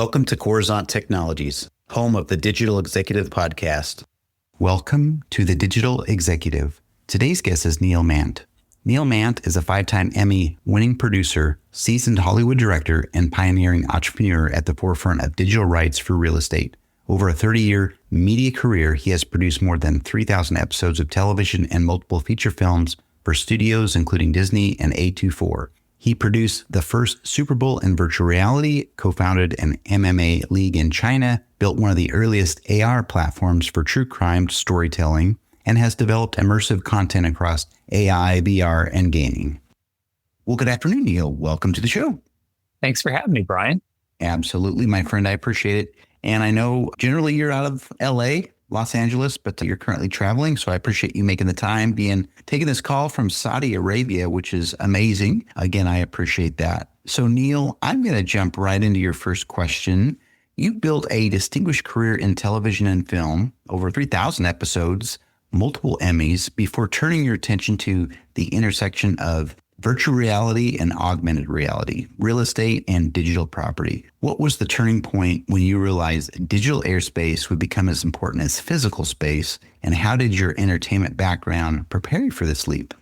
Welcome to Coruzant Technologies, home of the Digital Executive Podcast. Welcome to the Digital Executive. Today's guest is Neil Mandt. Neil Mandt is a 5-time Emmy-winning producer, seasoned Hollywood director, and pioneering entrepreneur at the forefront of digital rights for real estate. Over a 30-year media career, he has produced more than 3,000 episodes of television and multiple feature films for studios including Disney and A24. He produced the first Super Bowl in virtual reality, co-founded an MMA league in China, built one of the earliest AR platforms for true crime storytelling, and has developed immersive content across AI, VR, and gaming. Well, good afternoon, Neil. Welcome to the show. Thanks for having me, Brian. Absolutely, my friend. I appreciate it. And I know generally you're out of LA, Los Angeles, but you're currently traveling. So I appreciate you making the time, taking this call from Saudi Arabia, which is amazing. Again, I appreciate that. So Neil, I'm going to jump right into your first question. You built a distinguished career in television and film, over 3,000 episodes, multiple Emmys, before turning your attention to the intersection of virtual reality and augmented reality, real estate and digital property. What was the turning point when you realized digital airspace would become as important as physical space? And how did your entertainment background prepare you for this leap?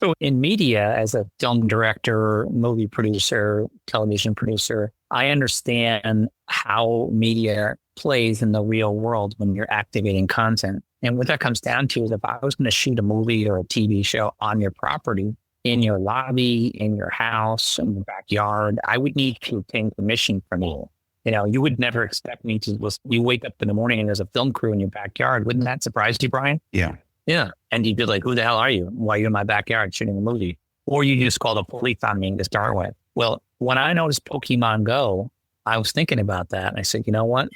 So in media, as a film director, movie producer, television producer, I understand how media plays in the real world when you're activating content. And what that comes down to is if I was going to shoot a movie or a TV show on your property, in your lobby, in your house, in your backyard, I would need to obtain permission from you. You would never expect me to, you wake up in the morning and there's a film crew in your backyard. Wouldn't that surprise you, Brian? Yeah. Yeah. And you'd be like, who the hell are you? Why are you in my backyard shooting a movie? Or you just call the police on me to start with. Well, when I noticed Pokemon Go, I was thinking about that. And I said, you know what?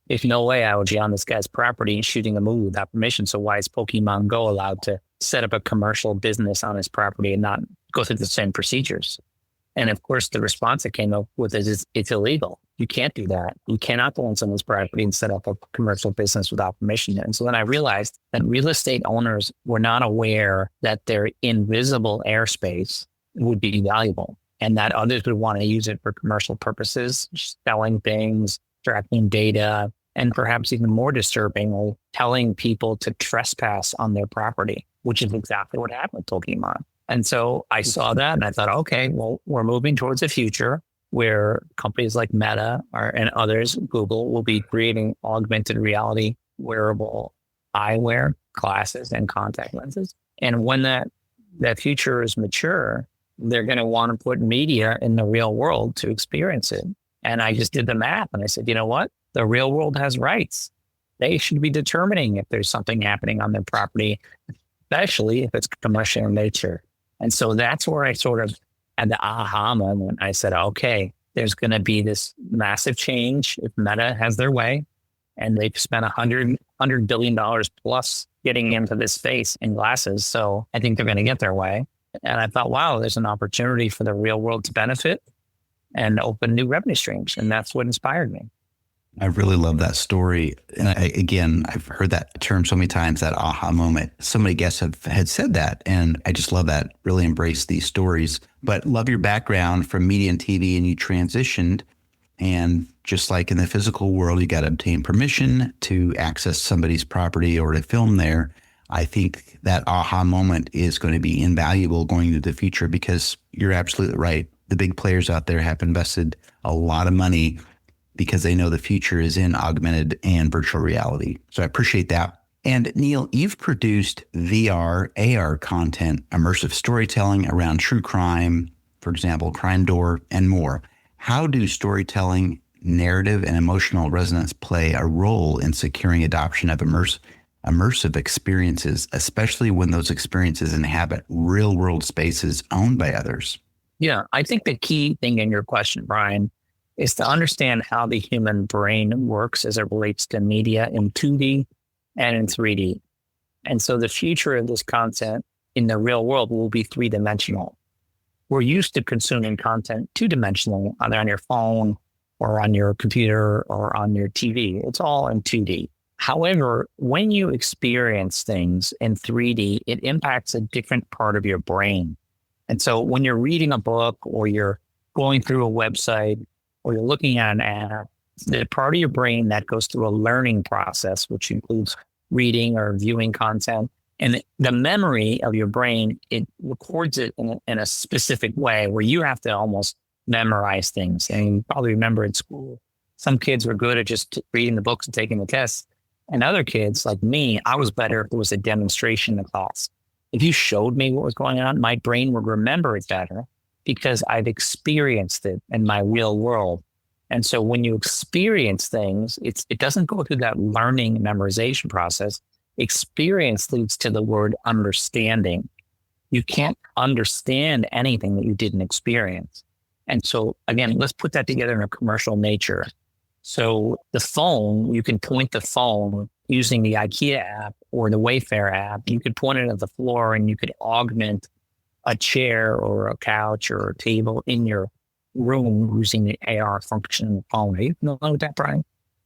There's no way I would be on this guy's property shooting a movie without permission. So why is Pokemon Go allowed to set up a commercial business on his property and not go through the same procedures? And of course, the response that came up with it is it's illegal. You can't do that. You cannot go on someone's property and set up a commercial business without permission. And so then I realized that real estate owners were not aware that their invisible airspace would be valuable and that others would want to use it for commercial purposes, selling things, tracking data, and perhaps even more disturbingly, telling people to trespass on their property, which is exactly what happened with Pokemon. And so I saw that and I thought, okay, well, we're moving towards a future where companies like Meta and others, Google, will be creating augmented reality wearable eyewear, glasses, and contact lenses. And when that future is mature, they're going to want to put media in the real world to experience it. And I just did the math and I said, you know what? The real world has rights. They should be determining if there's something happening on their property, especially if it's commercial in nature. And so that's where I sort of had the aha moment. I said, okay, there's going to be this massive change if Meta has their way. And they've spent $100 billion plus getting into this space in glasses. So I think they're going to get their way. And I thought, wow, there's an opportunity for the real world to benefit and open new revenue streams. And that's what inspired me. I really love that story. And I've heard that term so many times, that aha moment. So many guests had said that. And I just love that, really embrace these stories. But love your background from media and TV, and you transitioned. And just like in the physical world, you got to obtain permission to access somebody's property or to film there. I think that aha moment is going to be invaluable going into the future, because you're absolutely right. The big players out there have invested a lot of money because they know the future is in augmented and virtual reality. So I appreciate that. And Neil, you've produced VR, AR content, immersive storytelling around true crime, for example, Crime Door, and more. How do storytelling, narrative, and emotional resonance play a role in securing adoption of immersive experiences, especially when those experiences inhabit real-world spaces owned by others? Yeah, I think the key thing in your question, Brian, is to understand how the human brain works as it relates to media in 2D and in 3D. And so the future of this content in the real world will be 3-dimensional. We're used to consuming content 2-dimensionally, either on your phone or on your computer or on your TV. It's all in 2D. However, when you experience things in 3D, it impacts a different part of your brain. And so when you're reading a book or you're going through a website or you're looking at an app, the part of your brain that goes through a learning process, which includes reading or viewing content. And the memory of your brain, it records it in a specific way where you have to almost memorize things. And you probably remember in school, some kids were good at just reading the books and taking the tests. And other kids like me, I was better if it was a demonstration in the class. If you showed me what was going on, my brain would remember it better because I've experienced it in my real world. And so when you experience things, it doesn't go through that learning memorization process. Experience leads to the word understanding. You can't understand anything that you didn't experience. And so again, let's put that together in a commercial nature. So the phone, you can point the phone using the IKEA app or the Wayfair app. You could point it at the floor and you could augment a chair or a couch or a table in your room using the AR function of the phone. Are you familiar with that, Brian?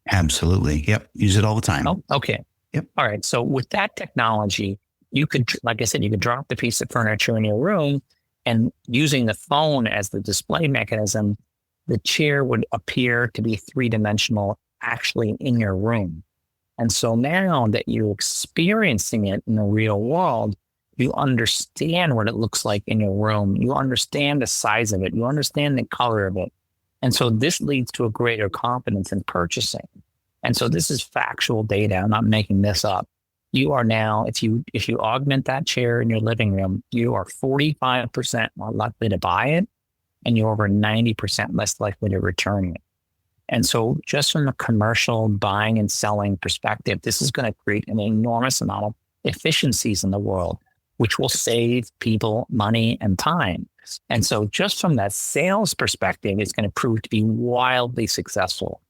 Absolutely. Yep. Use it all the time. Oh, okay. Yep. All right. So with that technology, you could, like I said, you could drop the piece of furniture in your room and using the phone as the display mechanism, the chair would appear to be three-dimensional actually in your room. And so now that you're experiencing it in the real world, you understand what it looks like in your room. You understand the size of it. You understand the color of it. And so this leads to a greater confidence in purchasing. And so this is factual data. I'm not making this up. You are now, if you augment that chair in your living room, you are 45% more likely to buy it, and you're over 90% less likely to return it. And so just from a commercial buying and selling perspective, this is going to create an enormous amount of efficiencies in the world, which will save people money and time. And so just from that sales perspective, it's going to prove to be wildly successful.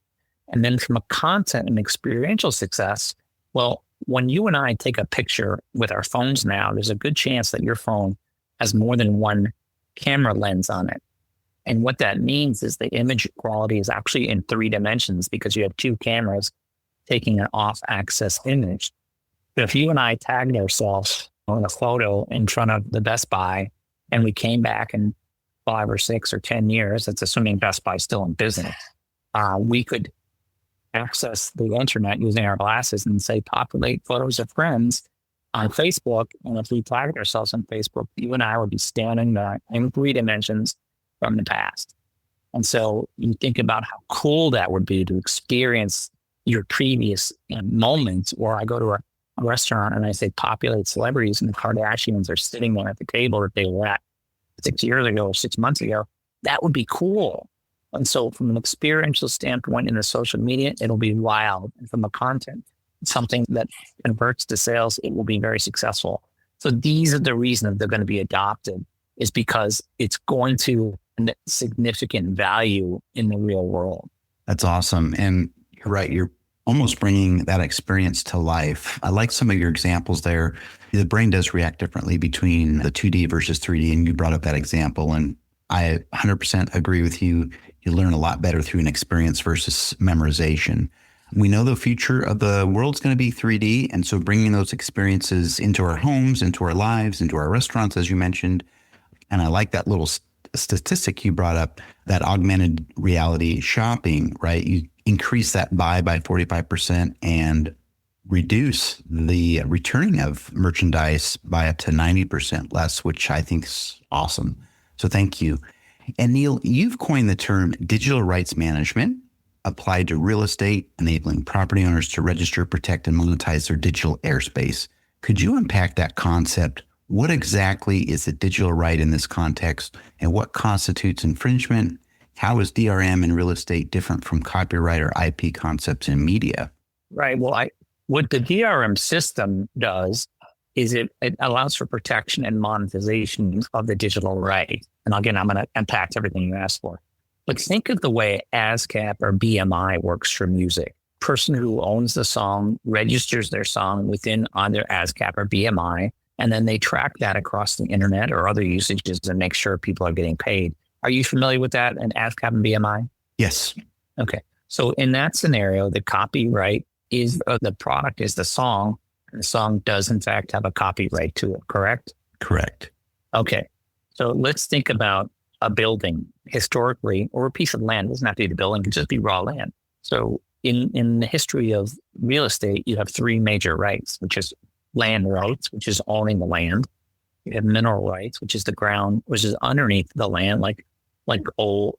And then from a content and experiential success, well, when you and I take a picture with our phones now, there's a good chance that your phone has more than one camera lens on it. And what that means is the image quality is actually in 3 dimensions because you have 2 cameras taking an off-axis image. But if you and I tagged ourselves on a photo in front of the Best Buy and we came back in 5 or 6 or 10 years, that's assuming Best Buy is still in business, we could access the internet using our glasses and say, populate photos of friends on Facebook. And if we tagged ourselves on Facebook, you and I would be standing there in 3 dimensions from the past. And so you think about how cool that would be to experience your previous moments. Or I go to a restaurant and I say, populate celebrities, and the Kardashians are sitting there at the table that they were at 6 years ago or 6 months ago. That would be cool. And so from an experiential standpoint in the social media, it'll be wild. And from a content, something that converts to sales, it will be very successful. So these are the reasons they're going to be adopted, is because it's going to significant value in the real world. That's awesome. And you're right. You're almost bringing that experience to life. I like some of your examples there. The brain does react differently between the 2D versus 3D. And you brought up that example. And I 100% agree with you. You learn a lot better through an experience versus memorization. We know the future of the world's going to be 3D. And so bringing those experiences into our homes, into our lives, into our restaurants, as you mentioned. And I like that little statistic you brought up, that augmented reality shopping, right? You increase that buy by 45% and reduce the returning of merchandise by up to 90% less, which I think is awesome. So thank you. And Neil, you've coined the term digital rights management applied to real estate, enabling property owners to register, protect, and monetize their digital airspace. Could you unpack that concept? What exactly is a digital right in this context, and what constitutes infringement? How is DRM in real estate different from copyright or IP concepts in media? Right. Well, what the DRM system does is it allows for protection and monetization of the digital right. And again, I'm going to unpack everything you asked for. But think of the way ASCAP or BMI works for music. Person who owns the song registers their song within either ASCAP or BMI, and then they track that across the internet or other usages and make sure people are getting paid. Are you familiar with that in ASCAP and BMI? Yes. Okay. So in that scenario, the copyright is the product is the song. And the song does in fact have a copyright to it, correct? Correct. Okay. So let's think about a building historically, or a piece of land. It doesn't have to be the building, it could just be raw land. So in the history of real estate, you have three major rights, which is land rights, which is owning the land. You have mineral rights, which is the ground, which is underneath the land, like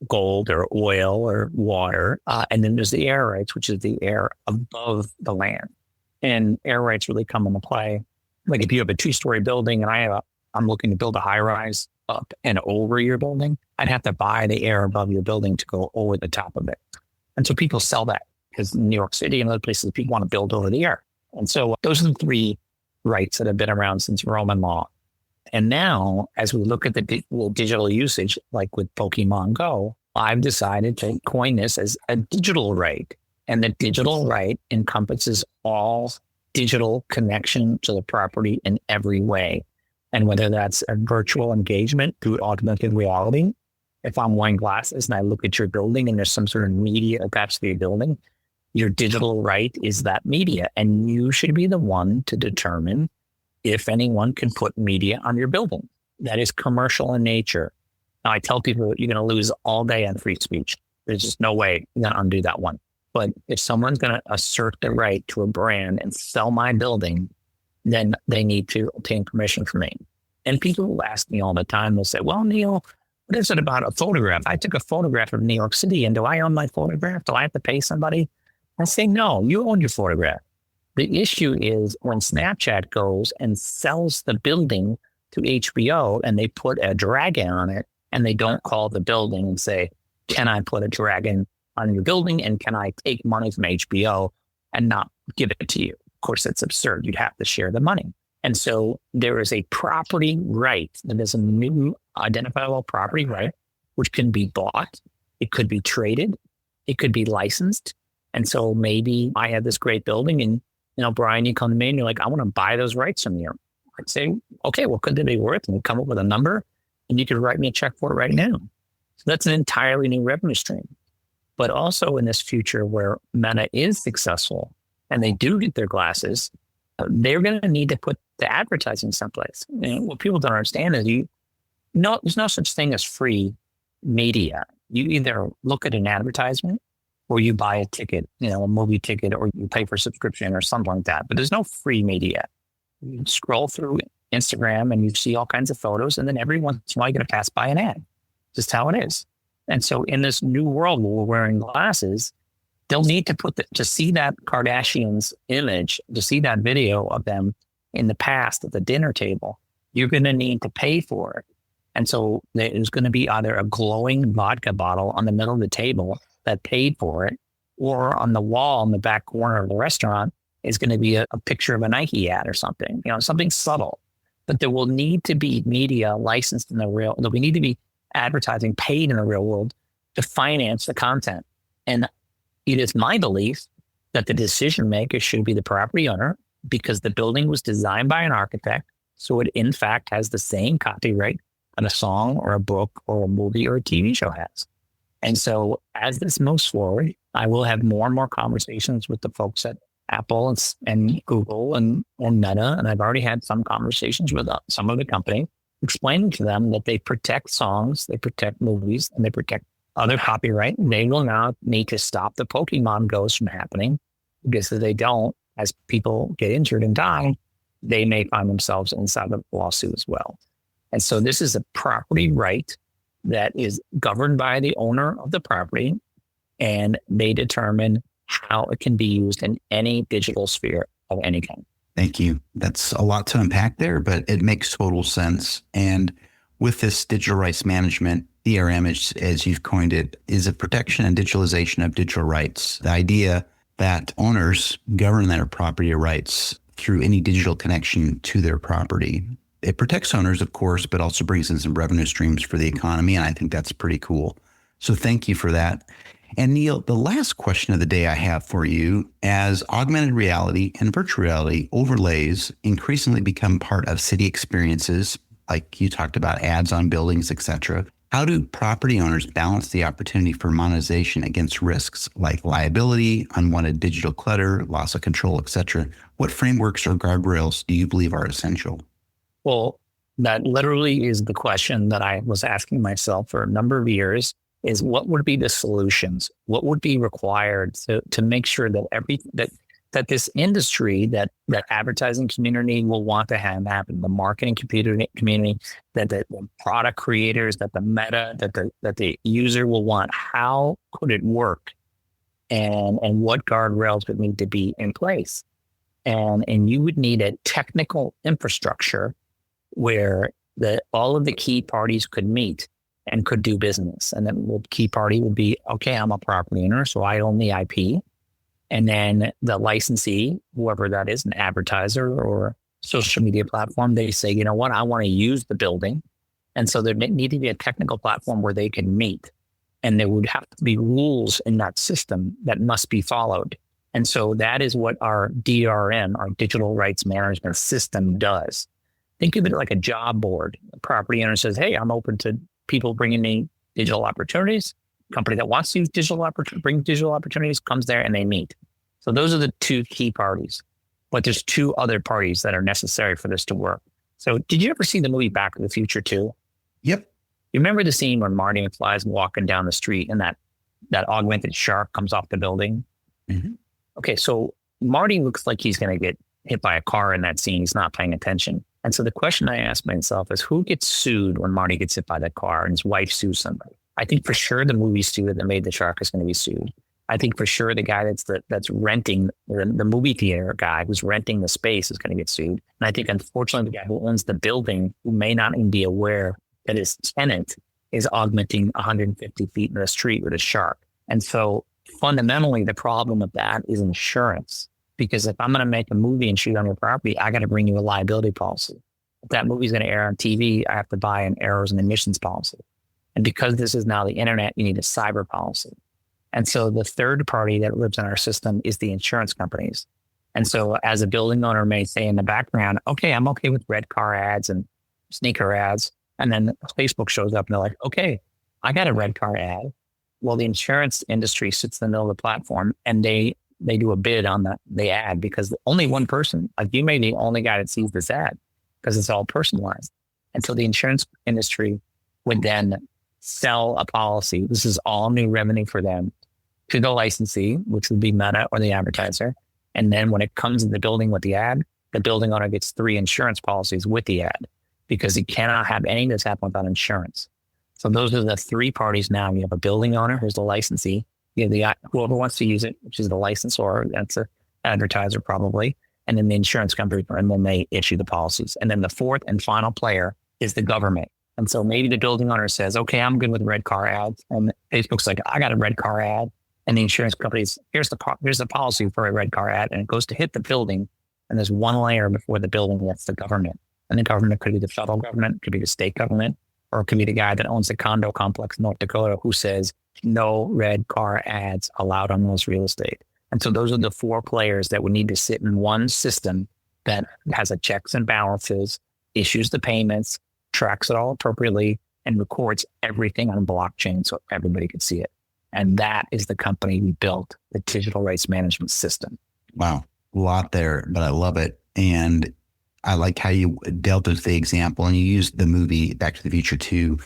gold or oil or water. And then there's the air rights, which is the air above the land. And air rights really come into play. Like if you have a 2-story building and I'm looking to build a high rise up and over your building, I'd have to buy the air above your building to go over the top of it. And so people sell that because in New York City and other places, people want to build over the air. And so those are the three rights that have been around since Roman law. And now, as we look at the digital usage, like with Pokemon Go, I've decided to coin this as a digital right. And the digital right encompasses all digital connection to the property in every way. And whether that's a virtual engagement through augmented reality, if I'm wearing glasses and I look at your building and there's some sort of media attached to your building, your digital right is that media. And you should be the one to determine if anyone can put media on your building that is commercial in nature. Now, I tell people you're going to lose all day on free speech. There's just no way you're going to undo that one. But if someone's going to assert the right to a brand and sell my building, then they need to obtain permission from me. And people will ask me all the time, they'll say, well, Neil, what is it about a photograph? I took a photograph of New York City and do I own my photograph? Do I have to pay somebody? I say, no, you own your photograph. The issue is when Snapchat goes and sells the building to HBO and they put a dragon on it and they don't call the building and say, can I put a dragon on your building and can I take money from HBO and not give it to you? Of course, that's absurd. You'd have to share the money. And so there is a property right. That is a new identifiable property right, which can be bought. It could be traded. It could be licensed. And so maybe I have this great building and, Brian, you come to me and you're like, I want to buy those rights from you. I'd say, okay, what could they be worth? And we come up with a number and you could write me a check for it right now. So that's an entirely new revenue stream. But also in this future where Meta is successful and they do get their glasses, they're going to need to put the advertising someplace. And what people don't understand is there's no such thing as free media. You either look at an advertisement or you buy a ticket, a movie ticket, or you pay for a subscription or something like that. But there's no free media. You scroll through Instagram and you see all kinds of photos, and then every once in a while you're going to pass by an ad. Just how it is. And so in this new world where we're wearing glasses, they'll need to see that Kardashian's image, to see that video of them in the past at the dinner table, you're going to need to pay for it. And so there's going to be either a glowing vodka bottle on the middle of the table that paid for it, or on the wall in the back corner of the restaurant is going to be a picture of a Nike ad or something, something subtle. But there will need to be media licensed in the real, there will need to be advertising paid in the real world to finance the content. And it is my belief that the decision maker should be the property owner because the building was designed by an architect. So it in fact has the same copyright that a song or a book or a movie or a TV show has. And so as this moves forward, I will have more and more conversations with the folks at Apple and Google and Meta. And I've already had some conversations with some of the company explaining to them that they protect songs, they protect movies, and they protect other copyright. They will now need to stop the Pokemon Goes from happening because if they don't, as people get injured and die, they may find themselves inside of a lawsuit as well. And so this is a property right that is governed by the owner of the property, and they determine how it can be used in any digital sphere of any kind. Thank you. That's a lot to unpack there, but it makes total sense. And with this digital rights management, DRM, as you've coined it, is a protection and digitalization of digital rights. The idea that owners govern their property rights through any digital connection to their property. It protects owners, of course, but also brings in some revenue streams for the economy. And I think that's pretty cool. So thank you for that. And Neil, the last question of the day I have for you, as augmented reality and virtual reality overlays increasingly become part of city experiences, like you talked about ads on buildings, et cetera, how do property owners balance the opportunity for monetization against risks like liability, unwanted digital clutter, loss of control, et cetera? What frameworks or guardrails do you believe are essential? Well, that literally is the question that I was asking myself for a number of years. is what would be the solutions? What would be required to make sure that that this industry, that advertising community will want to have happen, the marketing community, that the product creators, that the meta, that the user will want. How could it work? And what guardrails would need to be in place? And you would need a technical infrastructure where all of the key parties could meet and could do business. And then the key party would be, okay, I'm a property owner, so I own the IP. And then the licensee, whoever that is, an advertiser or social media platform, they say, you know what, I want to use the building. And so there need to be a technical platform where they can meet. And there would have to be rules in that system that must be followed. And so that is what our DRM, our digital rights management system, does. Think of it like a job board. A property owner says, hey, I'm open to people bringing me digital opportunities. Company that wants to use bring digital opportunities comes there and they meet. So those are the two key parties. But there's two other parties that are necessary for this to work. So did you ever see the movie Back to the Future 2? Yep. You remember the scene when Marty McFly is walking down the street and that augmented shark comes off the building? Mm-hmm. Okay, so Marty looks like he's going to get hit by a car in that scene. He's not paying attention. And so the question I ask myself is, who gets sued when Marty gets hit by that car and his wife sues somebody? I think for sure the movie studio that made the shark is going to be sued. I think for sure the guy that's renting, the movie theater guy who's renting the space is going to get sued. And I think unfortunately the guy who owns the building, who may not even be aware that his tenant is augmenting 150 feet in the street with a shark. And so fundamentally the problem with that is insurance. Because if I'm going to make a movie and shoot on your property, I got to bring you a liability policy. If that movie's going to air on TV, I have to buy an errors and emissions policy. And because this is now the internet, you need a cyber policy. And so the third party that lives in our system is the insurance companies. And so as a building owner may say in the background, okay, I'm okay with red car ads and sneaker ads. And then Facebook shows up and they're like, okay, I got a red car ad. Well, the insurance industry sits in the middle of the platform and they do a bid on the ad because only one person, like you may be the only guy that sees this ad because it's all personalized. And so the insurance industry would then sell a policy. This is all new revenue for them to the licensee, which would be Meta or the advertiser. And then when it comes in the building with the ad, the building owner gets 3 insurance policies with the ad because he cannot have any of this happen without insurance. So those are the 3 parties now. You have a building owner who's the licensee. You have the whoever wants to use it, which is the licensor, that's an advertiser probably, and then the insurance company, and then they issue the policies. And then the fourth and final player is the government. And so maybe the building owner says, okay, I'm good with red car ads. And Facebook's like, I got a red car ad. And the insurance companies, here's the policy for a red car ad. And it goes to hit the building. And there's one layer before the building gets the government. And the government could be the federal government, could be the state government, or it could be the guy that owns the condo complex in North Dakota who says no red car ads allowed on those real estate. And so those are the 4 players that would need to sit in one system that has a checks and balances, issues the payments, tracks it all appropriately, and records everything on blockchain so everybody could see it. And that is the company we built, the digital rights management system. Wow. A lot there, but I love it. And I like how you dealt with the example and you used the movie Back to the Future 2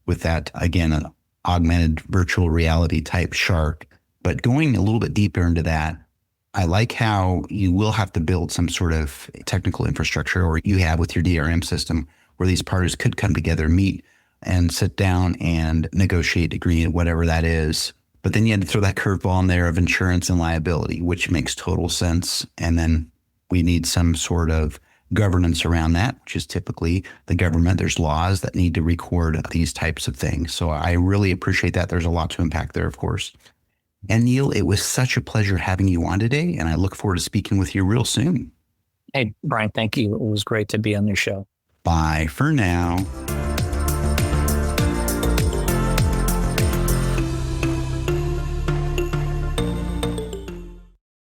with that, again, an augmented virtual reality type shark. But going a little bit deeper into that, I like how you will have to build some sort of technical infrastructure, or you have with your DRM system, where these parties could come together, meet and sit down and negotiate, agree, whatever that is. But then you had to throw that curveball in there of insurance and liability, which makes total sense. And then we need some sort of governance around that, which is typically the government. There's laws that need to record these types of things. So I really appreciate that. There's a lot to unpack there, of course. And Neil, it was such a pleasure having you on today, and I look forward to speaking with you real soon. Hey, Brian, thank you. It was great to be on your show. Bye for now.